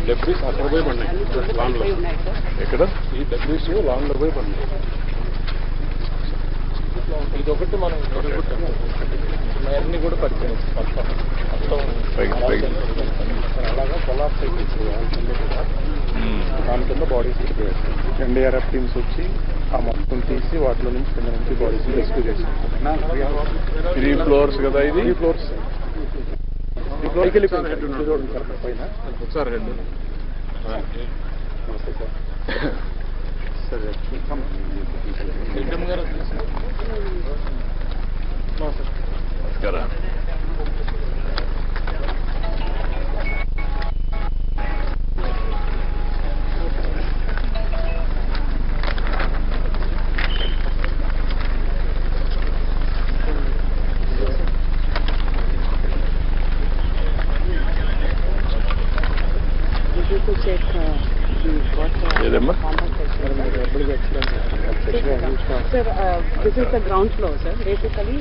Debris అక్కడ పోయి పడినాయి లాంగ్లో. ఎక్కడ ఈ డెబ్రీస్ లాంగ్లో పోయి పడినాయి. ఇది ఒకటి మనం అన్ని కూడా పరిచయం అలాగా కొలాప్స్ అయిపోయింది. దాని కింద బాడీస్ వెళ్ళిపోయాయి. ఎన్డీఆర్ఎఫ్ టీమ్స్ వచ్చి ఆ మొత్తం తీసి వాటిలో నుంచి కింద నుంచి బాడీస్ రెస్క్యూ చేశారు. 3 floors కదా ఇది? 3 floors. పైన ఒకసారి హెడ్. నమస్తే సార్. సరే నమస్కారం. ఏదమ్మా? Sir, this is the ground floor, sir. Basically,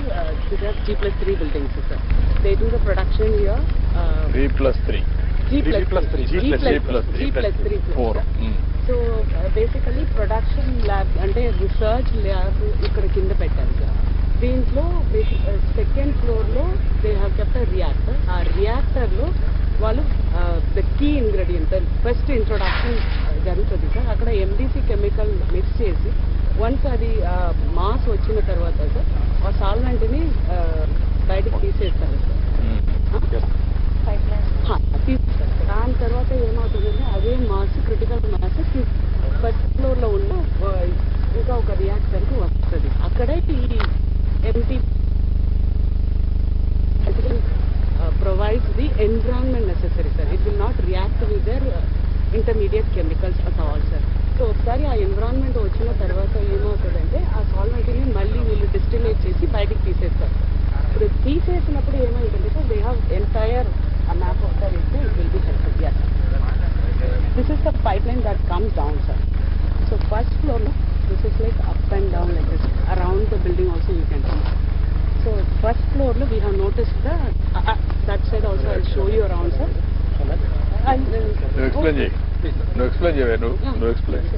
these are G+3 buildings, sir. They do the production here. 3+3. G+3 4. So, basically, production lab అంటే రీసెర్చ్ ల్యాబ్ ఇక్కడ కింద పెట్టారు సార్. దీంట్లో సెకండ్ ఫ్లోర్లో దే హ్యావ్ కెప్ట్ రియాక్టర్. ఆ రియాక్టర్లో వాళ్ళు the key ingredient first introduction జరుగుతుంది సార్. అక్కడ MDC కెమికల్ మిక్స్ చేసి వన్స్ అది మాస్ వచ్చిన తర్వాత సార్ ఆ సాల్వెంట్ని బయటకు తీసేస్తారు సార్. తీస్తారు. దాని తర్వాత ఏమవుతుందంటే అదే మాస్ క్రిటికల్ మాస్ ఫస్ట్ ఫ్లోర్లో ఉన్న ఇంకా ఒక రియాక్టర్కి వస్తుంది. అక్కడే ఈ MT provides the environment necessary, sir. It will not react with their intermediate chemicals at all, sir. So ఒకసారి ఆ ఎన్విరాన్మెంట్ వచ్చిన తర్వాత ఏమవుతుందంటే ఆ సాల్వెంట్ని మళ్ళీ వీళ్ళు డిస్టిలేట్ చేసి బయటికి తీసేస్తారు. ఇప్పుడు తీసేసినప్పుడు ఏమైందంటే sir they have entire map of the rate it will be helpful. yes, this is the pipeline that comes down, sir. So first floor this is like up and down like this. Around the building also you can see. So first floor we have noticed the that side also. I'll show you around, sir. Explain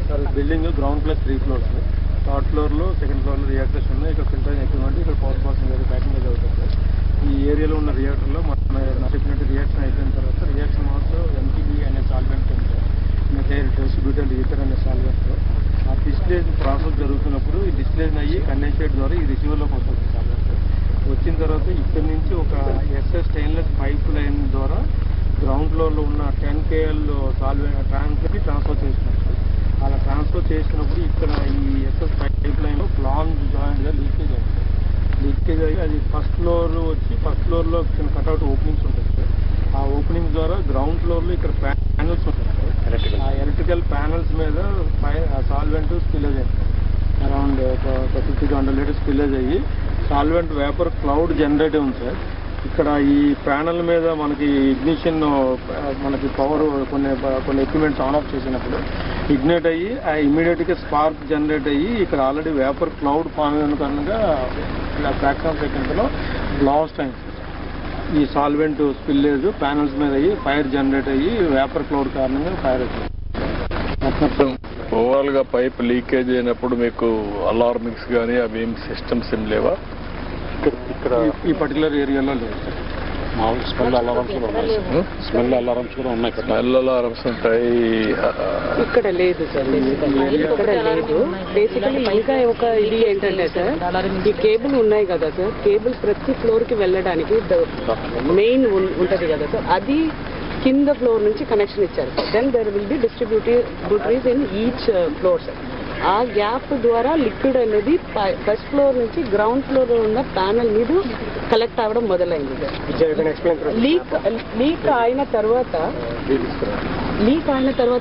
sir building ground plus 3 floors. Third ఫ్లోర్లో second ఫ్లోర్లో reactors ఉన్నాయి. ఇక్కడ filtering equipment, ఇక్కడ power processing అది packing అది అవుతుంది sir. ఈ ఏరియాలో ఉన్న రియాక్టర్లో మన చెప్పినట్టు రియాక్షన్ అయిపోయిన తర్వాత రియాక్షన్ ఆల్సో MTB అనే సాల్వెంట్ ఉంది. మెథైల్ డిస్ట్రిబ్యూటెడ్ ఈథర్ అనే సాల్వెంట్లో ఆ డిస్టిలేషన్ ప్రాసెస్ జరుగుతున్నప్పుడు ఈ డిస్టిలేషన్ అయ్యి కండెన్సేట్ ద్వారా ఈ రిసీవర్లోకి వస్తుంది సాల్వెంట్. వచ్చిన తర్వాత ఇక్కడి నుంచి ఒక SS స్టెయిన్లెస్ పైప్ లైన్ ద్వారా గ్రౌండ్ ఫ్లోర్లో ఉన్న 10 KL సాల్వెంట్ ట్యాంక్కి ట్రాన్స్ఫర్ చేస్తున్నారు. అలా ట్రాన్స్ఫర్ చేసినప్పుడు ఇక్కడ ఈ SS పైప్ లైన్లో ఫ్లాంజ్ జాయింట్గా లీకేజ్ అవుతుంది. లీకేజ్ అయ్యి అది ఫస్ట్ ఫ్లోర్ వచ్చి ఫస్ట్ ఫ్లోర్లో చిన్న కట్అవుట్ ఓపెనింగ్స్ ఉంటుంది సార్. ఆ ఓపెనింగ్స్ ద్వారా గ్రౌండ్ ఫ్లోర్లో ఇక్కడ ప్యానల్స్ ఉంటాయి సార్. ఆ ఎలక్ట్రికల్ ప్యానల్స్ మీద సాల్వెంట్ స్పిల్లేజ్ అయింది. అరౌండ్ ఒక 50 to 100 లీటర్స్ స్పిల్లేజ్ అయ్యి సాల్వెంట్ వేపర్ క్లౌడ్ జనరేట్ ఉంది సార్. ఇక్కడ ఈ ప్యానల్ మీద మనకి ఇగ్నిషన్ మనకి పవర్ కొన్ని ఎక్విప్మెంట్స్ ఆన్ ఆఫ్ చేసినప్పుడు ఇగ్నైట్ అయ్యి ఆ ఇమీడియట్గా స్పార్క్ జనరేట్ అయ్యి ఇక్కడ ఆల్రెడీ వేపర్ క్లౌడ్ ఫామ్ అయిన కారణంగా ఫ్రాక్షన్ ఆఫ్ సెకండ్స్లో బ్లాస్ట్ అయింది. ఈ సాల్వెంట్ స్పిల్లేజ్ ప్యానల్స్ మీద అయ్యి ఫైర్ జనరేట్ అయ్యి వేపర్ క్లౌడ్ కారణంగా ఫైర్ అవుతుంది. ఓవరాల్ గా పైప్ లీకేజ్ అయినప్పుడు మీకు అలార్మింగ్స్ కానీ అవి ఏం సిస్టమ్స్ ఏం లేవా? ఇక్కడ ఈ పర్టికులర్ ఏరియాలో లేదు సార్. మామూలు స్మెల్ అలారమ్స్ కూడా ఉన్నాయి. స్మెల్ అలారమ్స్ కూడా ఉన్నాయి. స్మెల్ అలారమ్స్ ఉంటాయి. ఇక్కడ లేదు సార్, ఇక్కడ లేదు. బేసికలీ ఇంకా ఒక ఇది ఏంటంటే సార్ ఈ కేబుల్ ఉన్నాయి కదా సార్, కేబుల్ ప్రతి ఫ్లోర్కి వెళ్ళడానికి మెయిన్ ఉంటుంది కదా సార్, అది కింద ఫ్లోర్ నుంచి కనెక్షన్ ఇచ్చారు. Then there will be distributaries in each floor sir. ఆ గ్యాప్ ద్వారా లిక్విడ్ అనేది ఫస్ట్ ఫ్లోర్ నుంచి గ్రౌండ్ ఫ్లోర్ లో ఉన్న ప్యానల్ మీద కలెక్ట్ అవ్వడం మొదలైంది. లీక్ అయిన తర్వాత